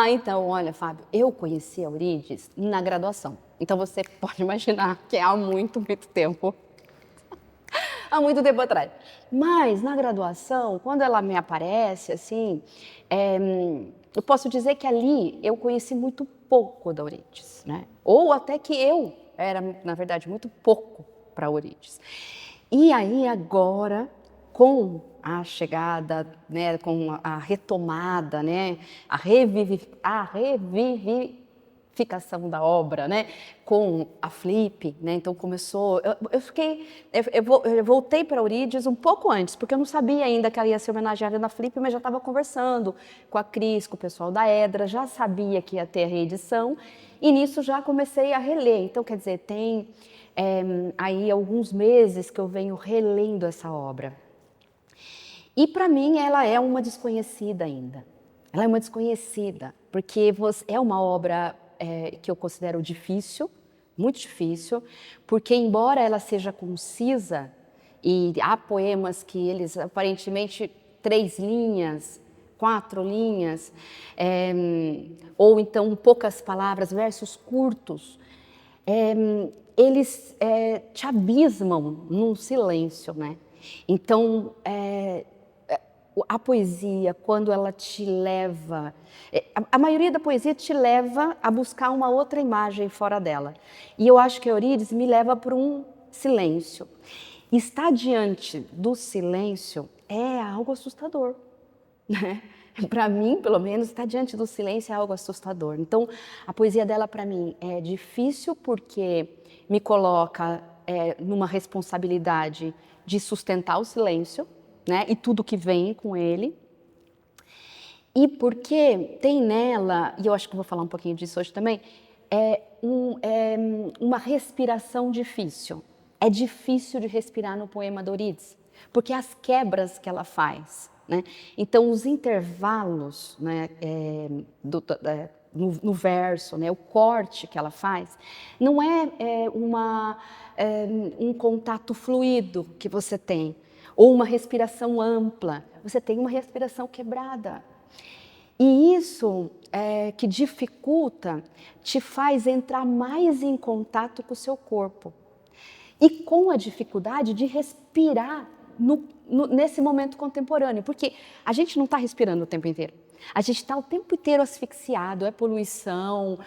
Então, olha, Fábio, eu conheci a Eurídice na graduação. Então você pode imaginar que é há muito, muito tempo. Há muito tempo atrás. Mas na graduação, quando ela me aparece, assim, eu posso dizer que ali eu conheci muito pouco da Eurídice, né? Ou até que eu era, na verdade, muito pouco para a Eurídice. E aí agora, com a chegada, né, com a retomada, né, a revivificação da obra, né, com a Flip, né, então começou, eu voltei para a Eurídice um pouco antes, porque eu não sabia ainda que ela ia ser homenageada na Flip, mas já estava conversando com a Cris, com o pessoal da Edra, já sabia que ia ter a reedição, e nisso já comecei a reler, então quer dizer, tem aí alguns meses que eu venho relendo essa obra. E para mim ela é uma desconhecida ainda. Ela é uma desconhecida, porque é uma obra que eu considero difícil, muito difícil, porque embora ela seja concisa, e há poemas que eles aparentemente 3 linhas, 4 linhas, ou então poucas palavras, versos curtos, eles te abismam num silêncio, né? Então, a poesia, quando ela te leva... A maioria da poesia te leva a buscar uma outra imagem fora dela. E eu acho que a Eurídice me leva para um silêncio. Estar diante do silêncio é algo assustador, né? Para mim, pelo menos, estar diante do silêncio é algo assustador. Então, a poesia dela, para mim, é difícil porque me coloca numa responsabilidade de sustentar o silêncio, né? E tudo que vem com ele. E porque tem nela, e eu acho que vou falar um pouquinho disso hoje também, uma respiração difícil. É difícil de respirar no poema da Eurídice, porque as quebras que ela faz, né? Então, os intervalos, né, no verso, né, o corte que ela faz, não é, um contato fluido que você tem, ou uma respiração ampla, você tem uma respiração quebrada. E isso que dificulta, te faz entrar mais em contato com o seu corpo. E com a dificuldade de respirar nesse momento contemporâneo, porque a gente não está respirando o tempo inteiro. A gente está o tempo inteiro asfixiado, é poluição,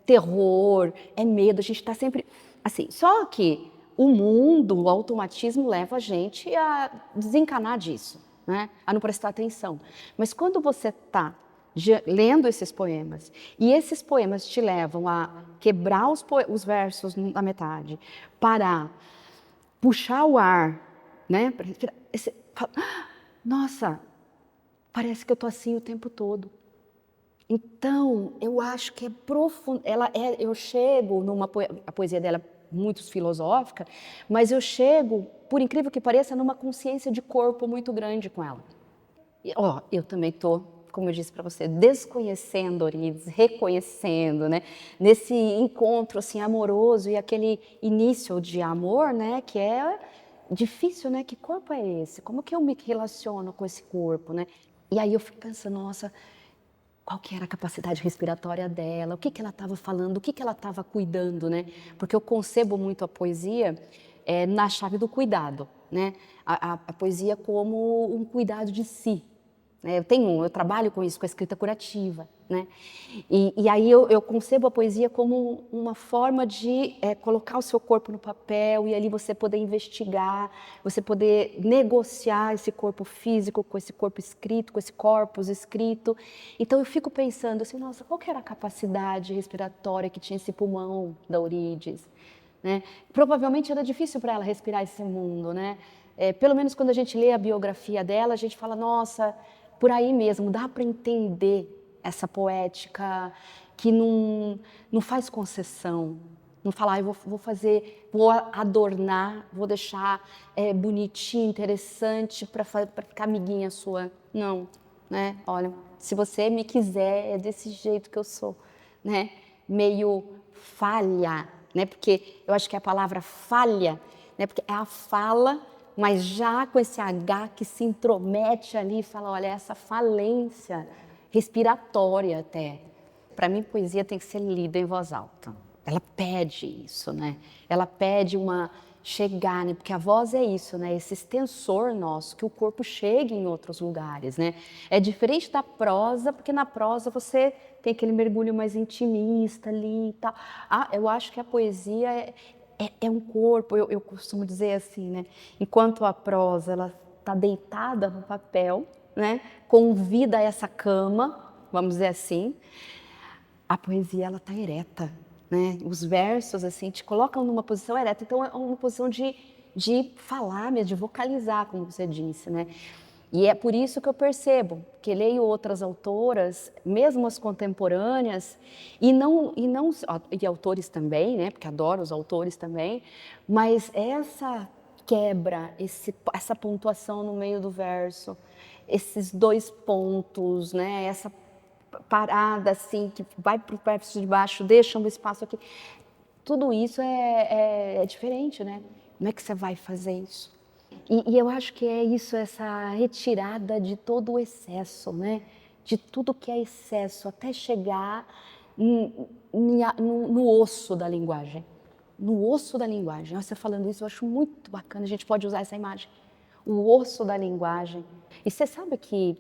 terror, é medo, a gente está sempre assim. Só que o mundo, o automatismo leva a gente a desencanar disso, né? A não prestar atenção. Mas quando você está lendo esses poemas, e esses poemas te levam a quebrar os versos na metade, parar, puxar o ar, né? Nossa, parece que eu estou assim o tempo todo. Então, eu acho que é profundo. Eu chego a poesia dela é muito filosófica, mas eu chego, por incrível que pareça, numa consciência de corpo muito grande com ela. Eu também estou, como eu disse para você, desconhecendo Eurídice, reconhecendo, né? Nesse encontro assim amoroso e aquele início de amor, né? Que é difícil, né? Que corpo é esse? Como que eu me relaciono com esse corpo, né? E aí eu fico pensando, nossa, qual que era a capacidade respiratória dela? O que ela estava falando? O que ela estava cuidando, né? Porque eu concebo muito a poesia na chave do cuidado, né? A poesia como um cuidado de si. Eu trabalho com isso, com a escrita curativa, né? E aí eu concebo a poesia como uma forma de colocar o seu corpo no papel e ali você poder investigar, você poder negociar esse corpo físico com esse corpo escrito, com esse corpus escrito. Então eu fico pensando assim, nossa, qual que era a capacidade respiratória que tinha esse pulmão da Eurídice, né? Provavelmente era difícil para ela respirar esse mundo, né? Pelo menos quando a gente lê a biografia dela, a gente fala, nossa, por aí mesmo, dá para entender essa poética que não faz concessão, não fala, eu vou adornar, vou deixar bonitinho, interessante para ficar amiguinha sua. Não, né? Olha, se você me quiser, é desse jeito que eu sou, né? Meio falha, né? Porque eu acho que a palavra falha, né? Porque é a fala, mas já com esse H que se intromete ali e fala, olha, essa falência respiratória até. Para mim, poesia tem que ser lida em voz alta. Ela pede isso, né? Ela pede chegar, né? Porque a voz é isso, né? Esse extensor nosso, que o corpo chegue em outros lugares, né? É diferente da prosa, porque na prosa você tem aquele mergulho mais intimista ali e tal. Eu acho que a poesia é um corpo, eu costumo dizer assim, né? Enquanto a prosa, ela está deitada no papel, né? Convida a essa cama, vamos dizer assim, a poesia, ela está ereta, né? Os versos, assim, te colocam numa posição ereta. Então, é uma posição de falar mesmo, de vocalizar, como você disse, né? E é por isso que eu percebo que leio outras autoras, mesmo as contemporâneas, e autores também, né? Porque adoro os autores também, mas essa quebra, essa pontuação no meio do verso, esses 2 pontos, né? Essa parada assim, que vai para o verso de baixo, deixa um espaço aqui. Tudo isso é diferente, né? Como é que você vai fazer isso? E eu acho que é isso, essa retirada de todo o excesso, né? De tudo que é excesso, até chegar no osso da linguagem. No osso da linguagem. Você falando isso, eu acho muito bacana, a gente pode usar essa imagem. O osso da linguagem. E você sabe que,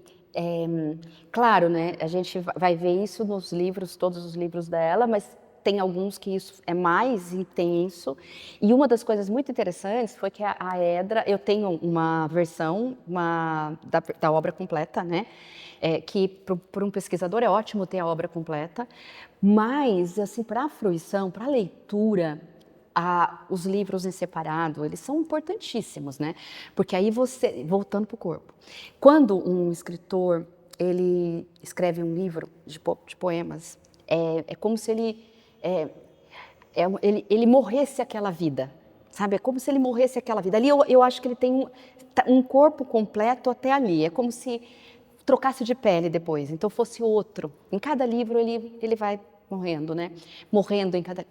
claro, né, a gente vai ver isso nos livros, todos os livros dela, mas tem alguns que isso é mais intenso. E uma das coisas muito interessantes foi que a Edra, eu tenho uma versão da obra completa, né? Que para um pesquisador é ótimo ter a obra completa, mas assim, para a fruição, para a leitura, os livros em separado, eles são importantíssimos, né? Porque aí você, voltando para o corpo, quando um escritor, ele escreve um livro de poemas, é como se ele morresse aquela vida, sabe? É como se ele morresse aquela vida. Ali eu acho que ele tem um corpo completo até ali, é como se trocasse de pele depois, então fosse outro. Em cada livro ele vai morrendo, né? Morrendo em cada...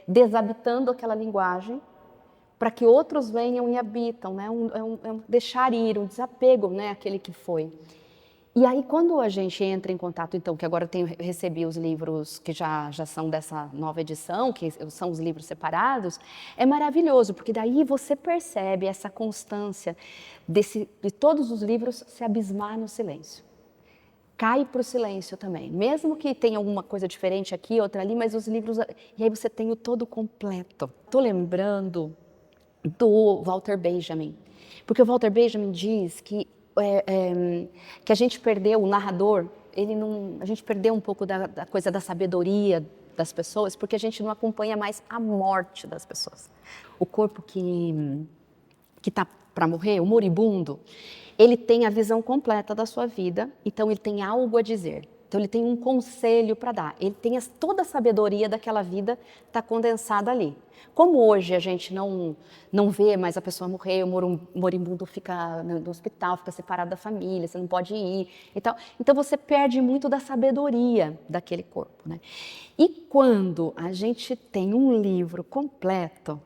desabitando aquela linguagem para que outros venham e habitam, né? Deixar ir, um desapego, né? Aquele que foi. E aí, quando a gente entra em contato, então, que agora eu recebi os livros que já são dessa nova edição, que são os livros separados, é maravilhoso, porque daí você percebe essa constância de todos os livros se abismar no silêncio. Cai para o silêncio também, mesmo que tenha alguma coisa diferente aqui, outra ali, mas os livros... E aí você tem o todo completo. Estou lembrando do Walter Benjamin, porque o Walter Benjamin diz que a gente perdeu, o narrador, a gente perdeu um pouco da coisa da sabedoria das pessoas, porque a gente não acompanha mais a morte das pessoas. O corpo que está para morrer, o moribundo, ele tem a visão completa da sua vida, então ele tem algo a dizer. Então ele tem um conselho para dar, ele tem toda a sabedoria daquela vida está condensada ali. Como hoje a gente não vê mais a pessoa morrer, o moribundo fica no hospital, fica separado da família, você não pode ir e tal. Então você perde muito da sabedoria daquele corpo, né? E quando a gente tem um livro completo,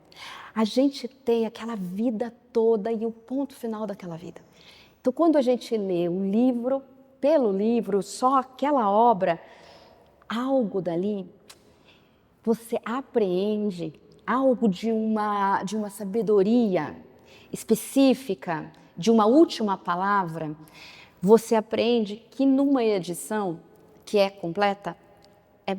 a gente tem aquela vida toda e o ponto final daquela vida. Então quando a gente lê um livro, pelo livro, só aquela obra, algo dali, você apreende algo de uma sabedoria específica, de uma última palavra. Você aprende que numa edição que é completa,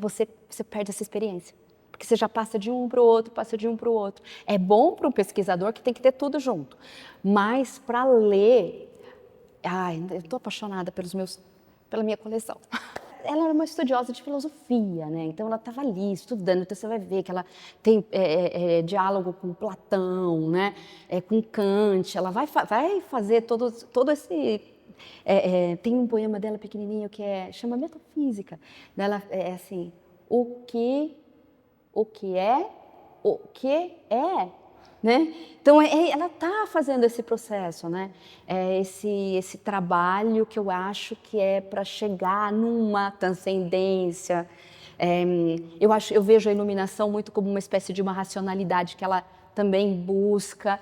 você perde essa experiência. Porque você já passa de um para o outro, passa de um para o outro. É bom para um pesquisador que tem que ter tudo junto, mas para ler... eu estou apaixonada pela minha coleção. Ela era uma estudiosa de filosofia, né? Então ela estava ali estudando, então você vai ver que ela tem diálogo com Platão, né? Com Kant, ela vai fazer todo esse... tem um poema dela pequenininho que chama Metafísica, dela assim, o que é, né? Então ela está fazendo esse processo, né? Esse trabalho que eu acho que é para chegar numa transcendência. Eu vejo a iluminação muito como uma espécie de uma racionalidade que ela também busca,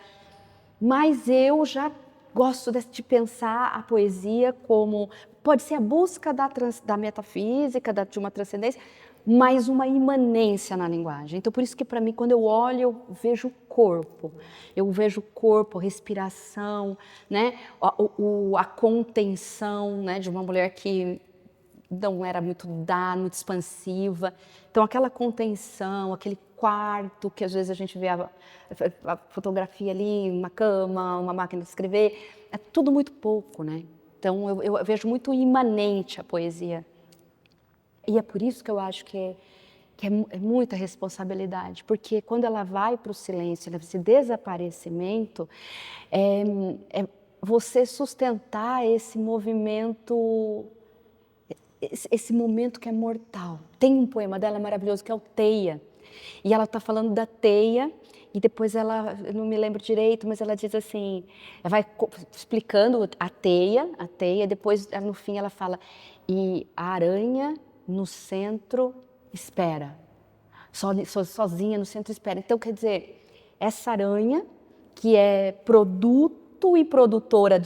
mas eu já gosto de pensar a poesia como Pode ser a busca da metafísica, de uma transcendência, mas uma imanência na linguagem. Então, por isso que para mim, quando eu olho, eu vejo o corpo, respiração, né? A contenção, né? De uma mulher que não era muito muito expansiva. Então, aquela contenção, aquele quarto que às vezes a gente vê a fotografia ali, uma cama, uma máquina de escrever, é tudo muito pouco, né? Então, eu vejo muito imanente a poesia. E é por isso que eu acho que é muita responsabilidade, porque quando ela vai para o silêncio, esse desaparecimento, é você sustentar esse movimento, esse momento que é mortal. Tem um poema dela maravilhoso que é o Teia, e ela está falando da teia, e depois ela, eu não me lembro direito, mas ela diz assim, ela vai explicando a teia, depois no fim ela fala, e a aranha no centro espera, sozinha no centro espera. Então, quer dizer, essa aranha, que é produto e produtora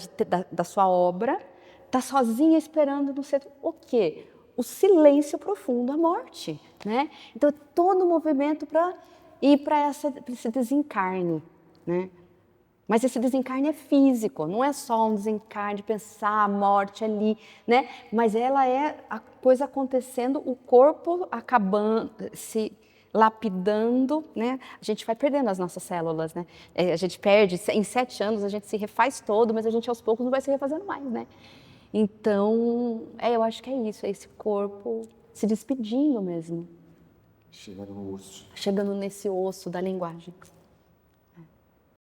da sua obra, está sozinha esperando no centro. O quê? O silêncio profundo, a morte, né? Então, é todo um movimento para ir para esse desencarne, né? Mas esse desencarne é físico, não é só um desencarne de pensar a morte ali, né? Mas ela é a coisa acontecendo, o corpo acabando, se lapidando, né? A gente vai perdendo as nossas células, né? A gente perde, em 7 anos a gente se refaz todo, mas a gente aos poucos não vai se refazendo mais, né? Então, eu acho que é isso, é esse corpo se despedindo mesmo. Chegando no osso. Chegando nesse osso da linguagem.